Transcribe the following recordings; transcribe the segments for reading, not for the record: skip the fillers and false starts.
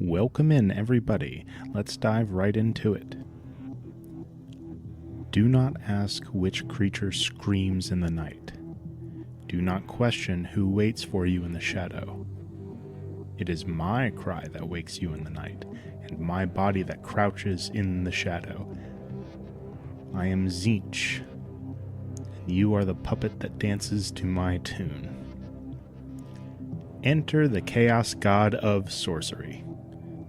Welcome in, everybody. Let's dive right into it. Do not ask which creature screams in the night. Do not question who waits for you in the shadow. It is my cry that wakes you in the night, and my body that crouches in the shadow. I am Tzeentch, and you are the puppet that dances to my tune. Enter the chaos god of sorcery,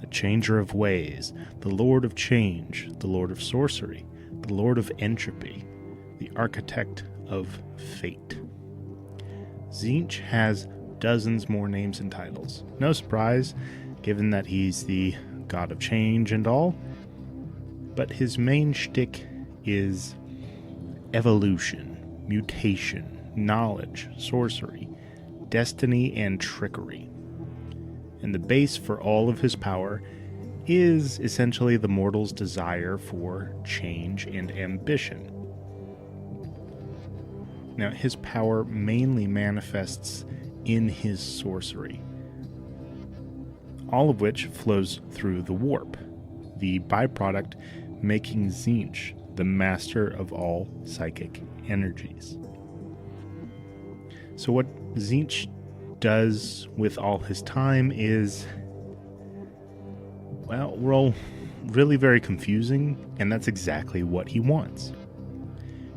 the changer of ways, the lord of change, the lord of sorcery, the lord of entropy, the architect of fate. Tzeentch has dozens more names and titles. No surprise, given that he's the god of change and all, but his main shtick is evolution, mutation, knowledge, sorcery, destiny, and trickery. And the base for all of his power is essentially the mortal's desire for change and ambition. Now, his power mainly manifests in his sorcery, all of which flows through the warp, the byproduct making Tzeentch the master of all psychic energies. So what Tzeentch does with all his time is, well, really very confusing, and that's exactly what he wants.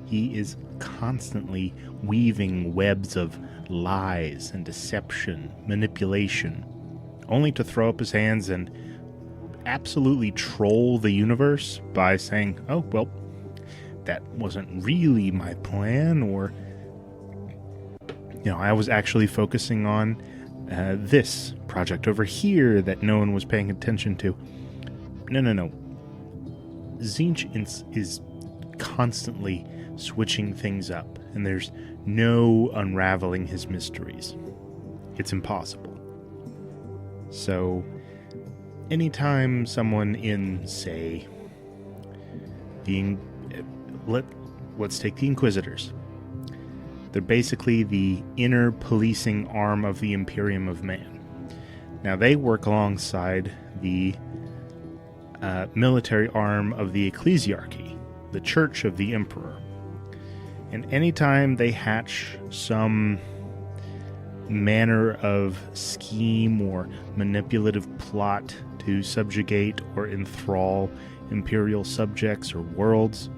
He is constantly weaving webs of lies and deception, manipulation, only to throw up his hands and absolutely troll the universe by saying, oh, well, that wasn't really my plan, or, I was actually focusing on this project over here that no one was paying attention to. No. Tzeentch is constantly switching things up, and there's no unraveling his mysteries. It's impossible. So, anytime someone in, say, let's take the Inquisitors. They're basically the inner policing arm of the Imperium of Man. Now, they work alongside the military arm of the Ecclesiarchy, the Church of the Emperor. And anytime they hatch some manner of scheme or manipulative plot to subjugate or enthrall imperial subjects or worlds,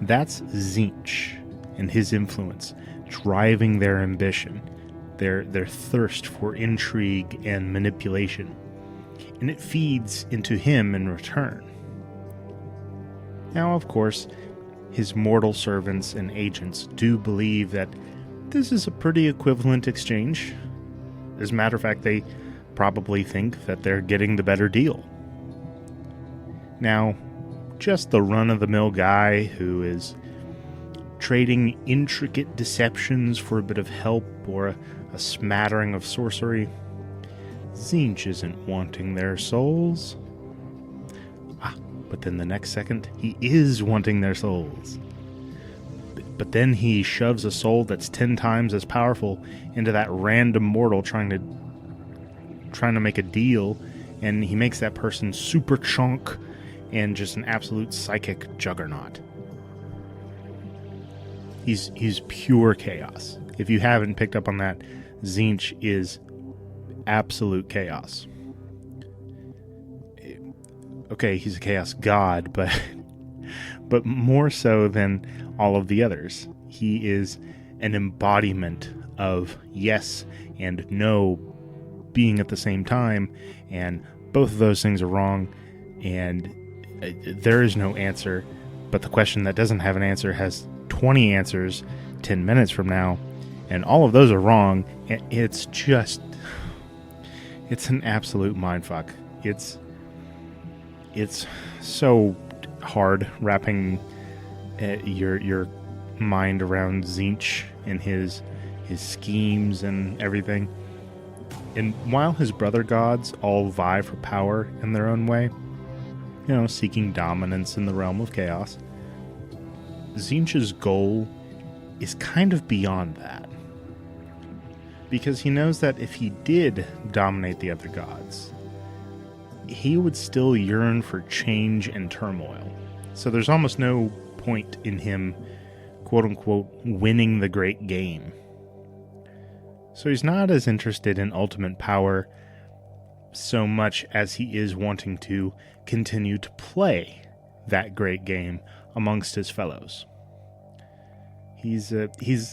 that's Tzeentch and his influence driving their ambition, their thirst for intrigue and manipulation, and it feeds into him in return. Now, of course, his mortal servants and agents do believe that this is a pretty equivalent exchange. As a matter of fact, they probably think that they're getting the better deal. Now, just the run-of-the-mill guy who is trading intricate deceptions for a bit of help or a smattering of sorcery, Tzeentch isn't wanting their souls. But then the next second, he is wanting their souls. But then he shoves a soul that's 10 times as powerful into that random mortal trying to make a deal, and he makes that person super chunk and just an absolute psychic juggernaut. He's pure chaos. If you haven't picked up on that, Tzeentch is absolute chaos. Okay, he's a chaos god, but more so than all of the others. He is an embodiment of yes and no being at the same time, and both of those things are wrong, and there is no answer, but the question that doesn't have an answer has 20 answers 10 minutes from now, and all of those are wrong. It's an absolute mindfuck. It's so hard wrapping your mind around Tzeentch and his schemes and everything. And while his brother gods all vie for power in their own way, seeking dominance in the realm of chaos, Tzeentch's goal is kind of beyond that. Because he knows that if he did dominate the other gods, he would still yearn for change and turmoil. So there's almost no point in him, quote-unquote, winning the great game. So he's not as interested in ultimate power so much as he is wanting to continue to play that great game amongst his fellows. He's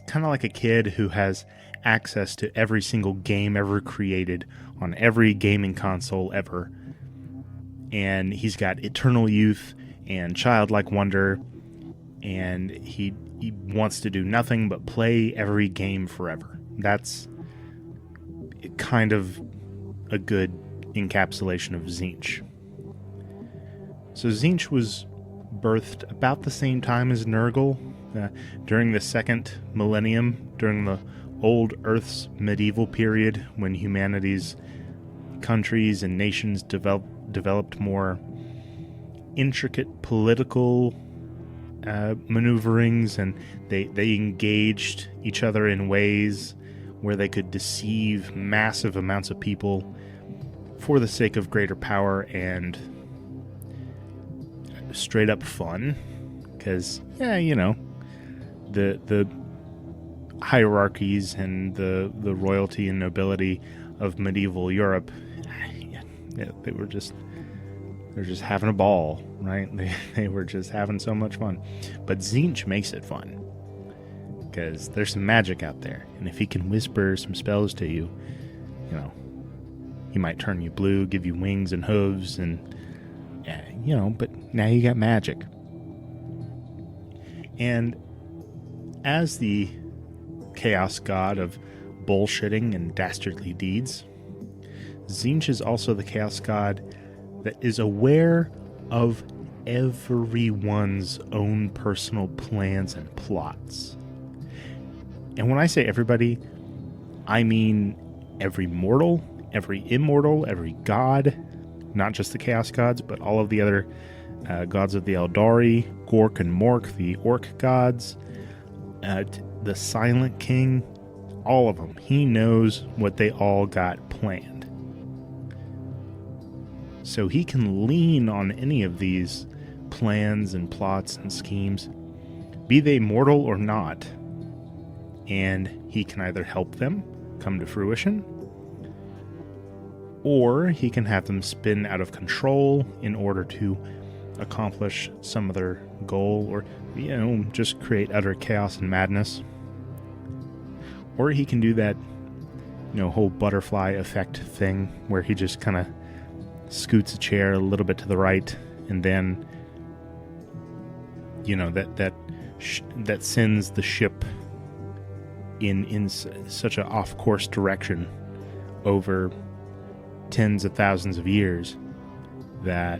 kind of like a kid who has access to every single game ever created on every gaming console ever. And he's got eternal youth and childlike wonder, and he wants to do nothing but play every game forever. That's kind of a good encapsulation of Tzeentch. So Tzeentch was birthed about the same time as Nurgle, during the second millennium, during the old Earth's medieval period, when humanity's countries and nations developed more intricate political maneuverings, and they engaged each other in ways where they could deceive massive amounts of people for the sake of greater power and straight up fun. Because, the hierarchies and the royalty and nobility of medieval Europe, they're just having a ball, right? They were just having so much fun. But Tzeentch makes it fun, because there's some magic out there, and if he can whisper some spells to you, he might turn you blue, give you wings and hooves, and but now you got magic. And as the chaos god of bullshitting and dastardly deeds, Tzeentch is also the chaos god that is aware of everyone's own personal plans and plots. And when I say everybody, I mean every mortal, every immortal, every god, not just the chaos gods, but all of the other gods of the Eldari, Gork and Mork, the orc gods, the Silent King, all of them. He knows what they all got planned. So he can lean on any of these plans and plots and schemes, be they mortal or not, and he can either help them come to fruition, or he can have them spin out of control in order to accomplish some other goal, or just create utter chaos and madness. Or he can do that whole butterfly effect thing where he just kind of scoots a chair a little bit to the right, and then that sends the ship in such an off course direction over tens of thousands of years that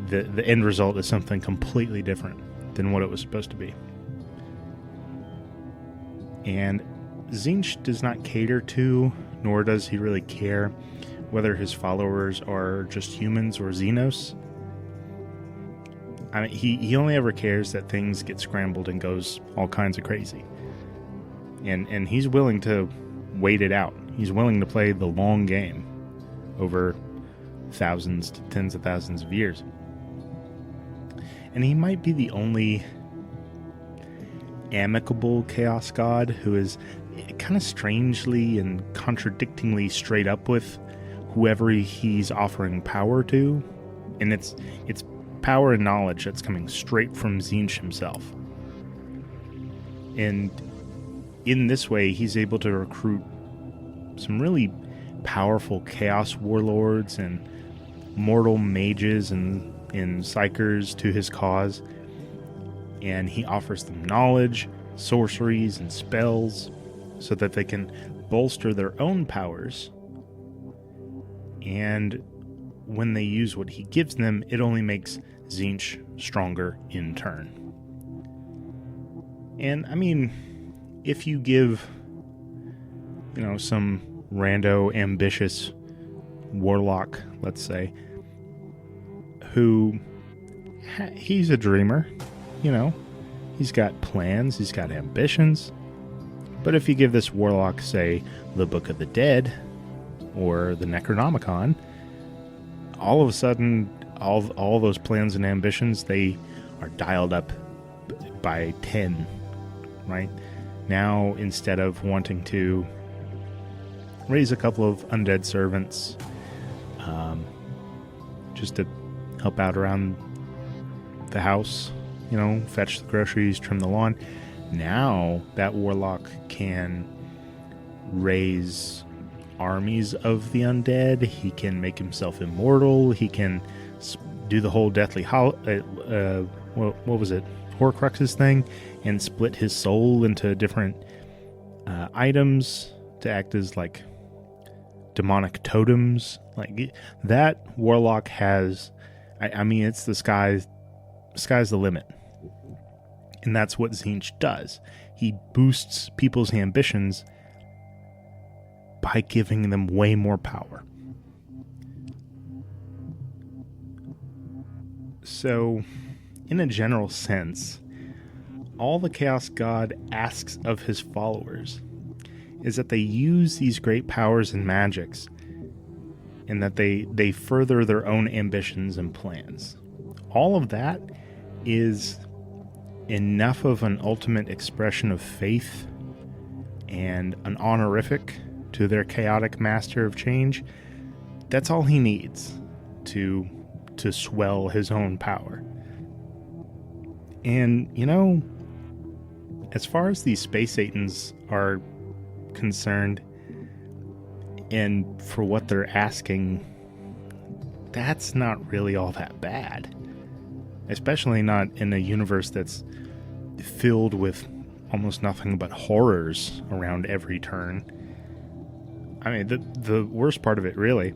the end result is something completely different than what it was supposed to be. And Tzeentch does not cater to, nor does he really care, whether his followers are just humans or Xenos. I mean, he only ever cares that things get scrambled and goes all kinds of crazy. And he's willing to wait it out. He's willing to play the long game over thousands to tens of thousands of years. And he might be the only amicable chaos god who is kind of strangely and contradictingly straight up with whoever he's offering power to. And it's power and knowledge that's coming straight from Tzeentch himself. And in this way, he's able to recruit some really powerful chaos warlords and mortal mages and psychers to his cause. And he offers them knowledge, sorceries, and spells so that they can bolster their own powers. And when they use what he gives them, it only makes Tzeentch stronger in turn. And I mean, if you give, some rando ambitious warlock, let's say, who he's a dreamer, he's got plans, he's got ambitions. But if you give this warlock, say, the Book of the Dead or the Necronomicon, all of a sudden, all those plans and ambitions, they are dialed up by 10, right? Now, instead of wanting to raise a couple of undead servants, just to help out around the house, fetch the groceries, trim the lawn, now that warlock can raise armies of the undead. He can make himself immortal. He can do the whole deathly what was it, Horcruxes thing, and split his soul into different items to act as like demonic totems. Like that warlock has, I mean, it's the sky's the limit. And that's what Tzeentch does. He boosts people's ambitions by giving them way more power. So, in a general sense, all the Chaos God asks of his followers is that they use these great powers and magics, and that they further their own ambitions and plans. All of that is enough of an ultimate expression of faith and an honorific to their chaotic master of change. That's all he needs to swell his own power. And, as far as these space Satans are concerned, and for what they're asking, that's not really all that bad. Especially not in a universe that's filled with almost nothing but horrors around every turn. I mean, the worst part of it, really,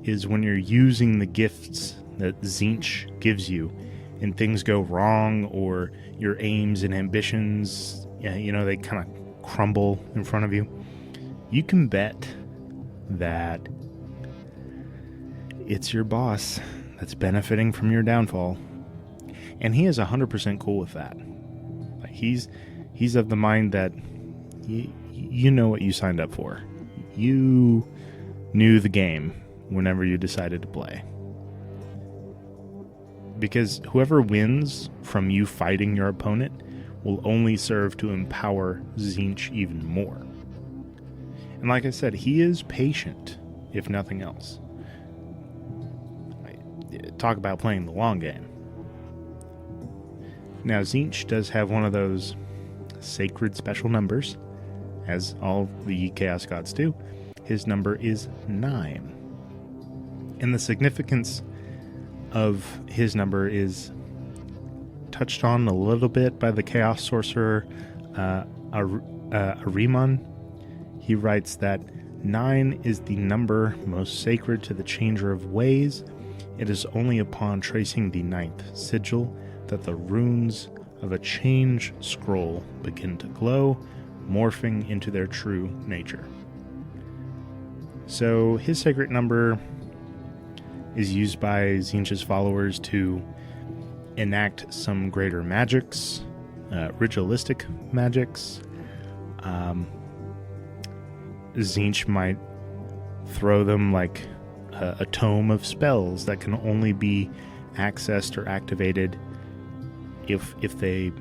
is when you're using the gifts that Tzeentch gives you, and things go wrong, or your aims and ambitions, they kind of crumble in front of you. You can bet that it's your boss that's benefiting from your downfall. And he is 100% cool with that. Like he's of the mind that you know what you signed up for. You knew the game whenever you decided to play. Because whoever wins from you fighting your opponent will only serve to empower Tzeentch even more. And like I said, he is patient, if nothing else. Talk about playing the long game. Now, Tzeentch does have one of those sacred special numbers, as all the Chaos Gods do. His number is 9. And the significance of his number is touched on a little bit by the Chaos Sorcerer Ahriman. He writes that 9 is the number most sacred to the Changer of Ways. It is only upon tracing the 9th sigil that the runes of a change scroll begin to glow, morphing into their true nature. So his sacred number is used by Tzeentch's followers to enact some greater magics, ritualistic magics. Tzeentch might throw them like a tome of spells that can only be accessed or activated if they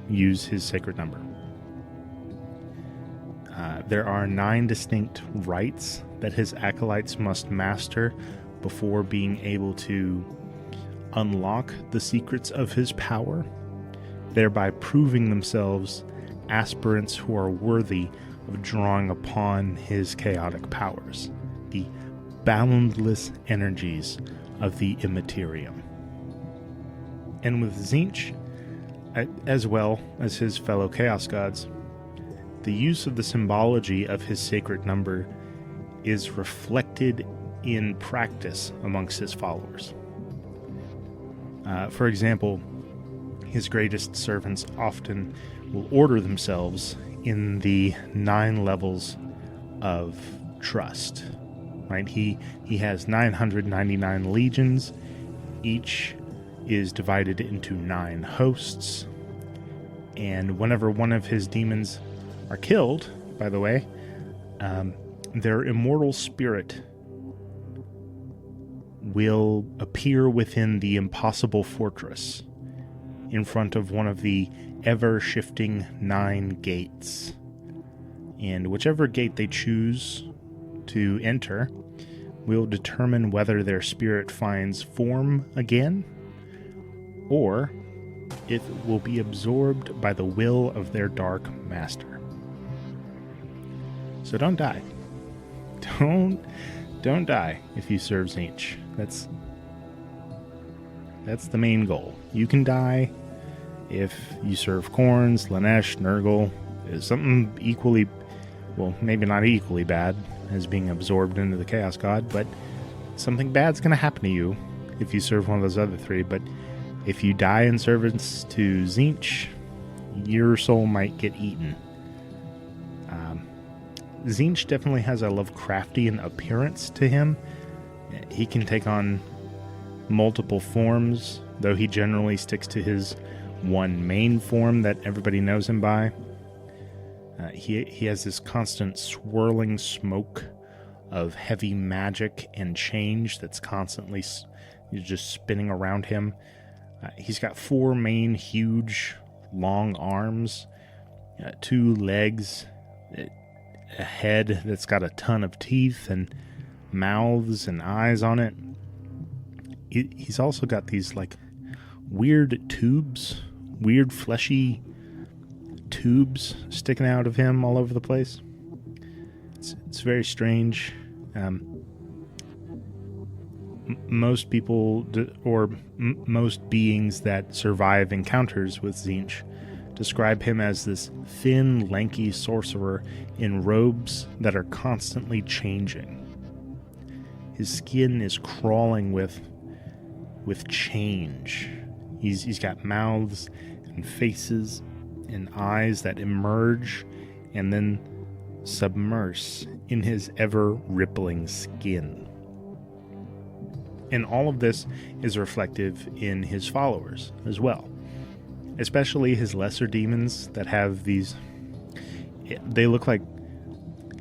use his sacred number. There are 9 distinct rites that his acolytes must master before being able to unlock the secrets of his power, thereby proving themselves aspirants who are worthy of drawing upon his chaotic powers, the boundless energies of the Immaterium. And with Tzeentch, as well as his fellow Chaos Gods, the use of the symbology of his sacred number is reflected in practice amongst his followers. For example, his greatest servants often will order themselves in the 9 levels of trust. Right? He has 999 legions. Each is divided into 9 hosts. And whenever one of his demons are killed, by the way, their immortal spirit will appear within the impossible fortress in front of one of the ever-shifting 9 gates. And whichever gate they choose to enter will determine whether their spirit finds form again, or it will be absorbed by the will of their dark master. So don't die. Don't die if you serve Tzeentch. That's the main goal. You can die if you serve Khorne, Slaanesh, Nurgle. Something equally, well, maybe not equally bad as being absorbed into the Chaos God, but something bad's going to happen to you if you serve one of those other 3. But if you die in service to Tzeentch, your soul might get eaten. Tzeentch definitely has a Lovecraftian appearance to him. He can take on multiple forms, though he generally sticks to his one main form that everybody knows him by. He has this constant swirling smoke of heavy magic and change that's constantly just spinning around him. He's got 4 main, huge, long arms, 2 legs, a head that's got a ton of teeth and mouths and eyes on it. He's also got these like weird tubes, weird fleshy tubes sticking out of him all over the place. It's very strange. Most people, most beings that survive encounters with Tzeentch describe him as this thin, lanky sorcerer in robes that are constantly changing. His skin is crawling with change. He's got mouths and faces and eyes that emerge and then submerge in his ever-rippling skin. And all of this is reflective in his followers as well. Especially his lesser demons that have these... They look like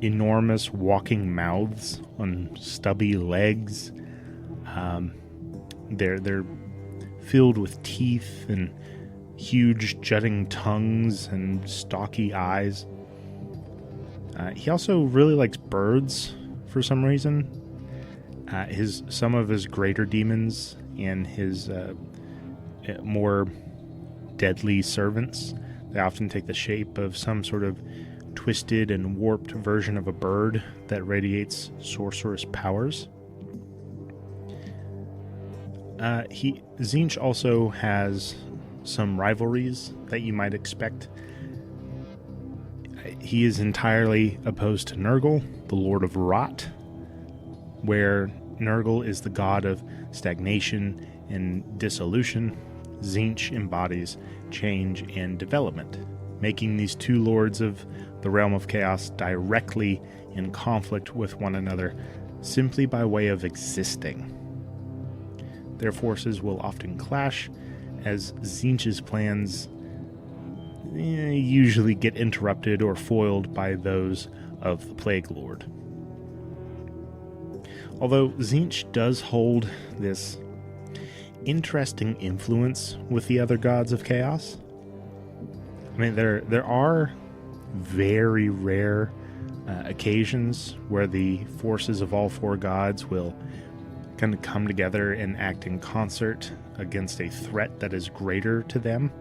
enormous walking mouths on stubby legs. They're filled with teeth and huge jutting tongues and stalky eyes. He also really likes birds for some reason. Some of his greater demons and his more deadly servants, they often take the shape of some sort of twisted and warped version of a bird that radiates sorcerous powers. Tzeentch also has some rivalries that you might expect. He is entirely opposed to Nurgle, the Lord of Rot, where Nurgle is the god of stagnation and dissolution. Tzeentch embodies change and development, making these 2 lords of the realm of chaos directly in conflict with one another simply by way of existing. Their forces will often clash, as Tzeentch's plans usually get interrupted or foiled by those of the Plague Lord. Although Tzeentch does hold this interesting influence with the other gods of chaos, I mean, there are very rare occasions where the forces of all 4 gods will kind of come together and act in concert against a threat that is greater to them,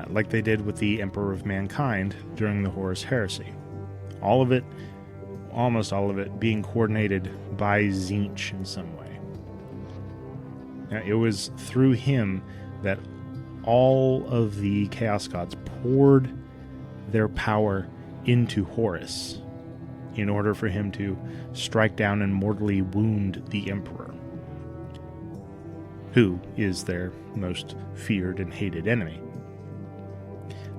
like they did with the Emperor of Mankind during the Horus Heresy. Almost all of it being coordinated by Tzeentch in some way. Now, it was through him that all of the Chaos Gods poured their power into Horus in order for him to strike down and mortally wound the Emperor, who is their most feared and hated enemy.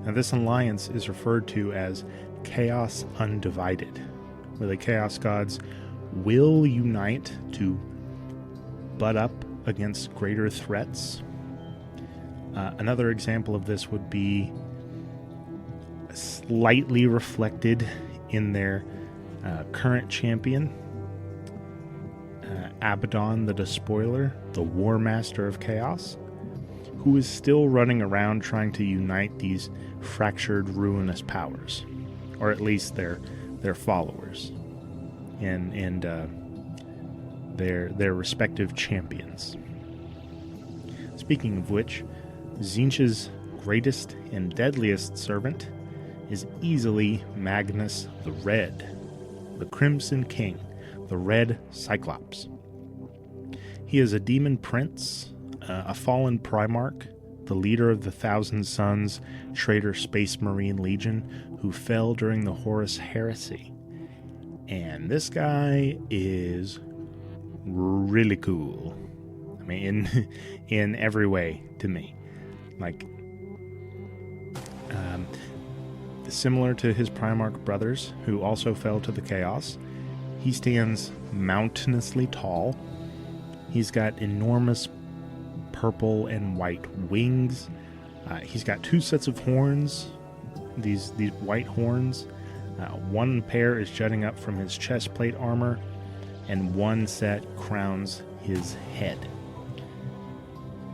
Now, this alliance is referred to as Chaos Undivided, where the Chaos Gods will unite to butt up against greater threats. Another example of this would be slightly reflected in their current champion, Abaddon the Despoiler, the War Master of Chaos, who is still running around trying to unite these fractured, ruinous powers, or at least their followers, and their respective champions. Speaking of which, Tzeentch's greatest and deadliest servant is easily Magnus the Red, the Crimson King, the Red Cyclops. He is a demon prince, a fallen Primarch, the leader of the Thousand Suns traitor Space Marine Legion who fell during the Horus Heresy. And this guy is really cool. I mean, in every way to me. Like, similar to his Primarch brothers, who also fell to the Chaos, he stands mountainously tall. He's got enormous purple and white wings. He's got 2 sets of horns, these white horns. One pair is jutting up from his chest plate armor, and one set crowns his head.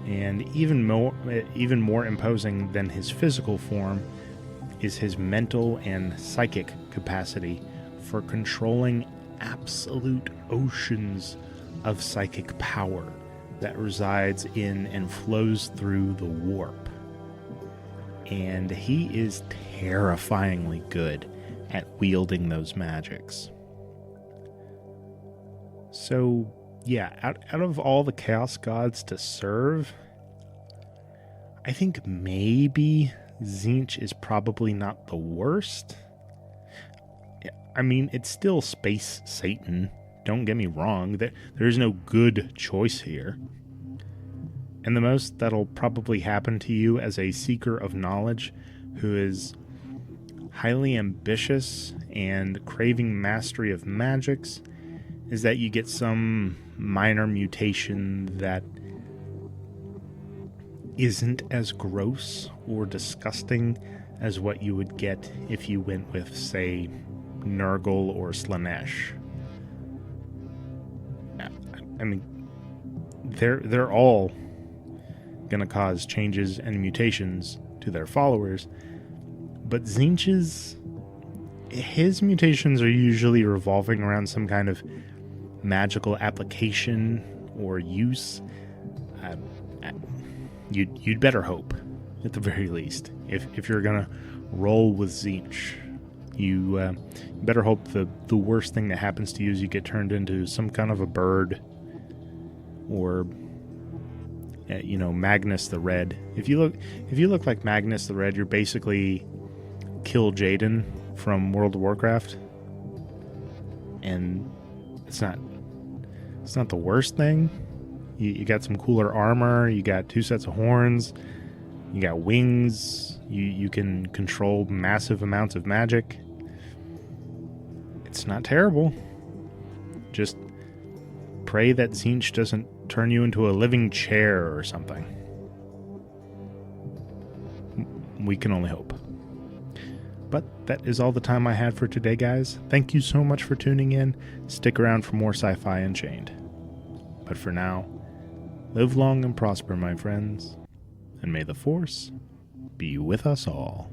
And even more imposing than his physical form is his mental and psychic capacity for controlling absolute oceans of psychic power that resides in and flows through the warp. And he is terrifyingly good at wielding those magics. So, yeah, out of all the Chaos Gods to serve, I think maybe Tzeentch is probably not the worst. I mean, it's still Space Satan. Don't get me wrong. There's no good choice here. And the most that'll probably happen to you as a seeker of knowledge who is highly ambitious and craving mastery of magics is that you get some minor mutation that isn't as gross or disgusting as what you would get if you went with, say, Nurgle or Slanesh. I mean, they're all gonna cause changes and mutations to their followers, but Tzeentch's, his mutations are usually revolving around some kind of magical application or use. You'd better hope, at the very least, if you're gonna roll with Tzeentch, you better hope the worst thing that happens to you is you get turned into some kind of a bird, or Magnus the Red. If you look like Magnus the Red, you're basically Kill Jaden from World of Warcraft, and it's not the worst thing. You got some cooler armor, you got 2 sets of horns, you got wings, you can control massive amounts of magic. It's not terrible. Just pray that Tzeentch doesn't turn you into a living chair or something. We can only hope. But that is all the time I had for today, guys. Thank you so much for tuning in. Stick around for more Sci-Fi Unchained. But for now, live long and prosper, my friends, and may the Force be with us all.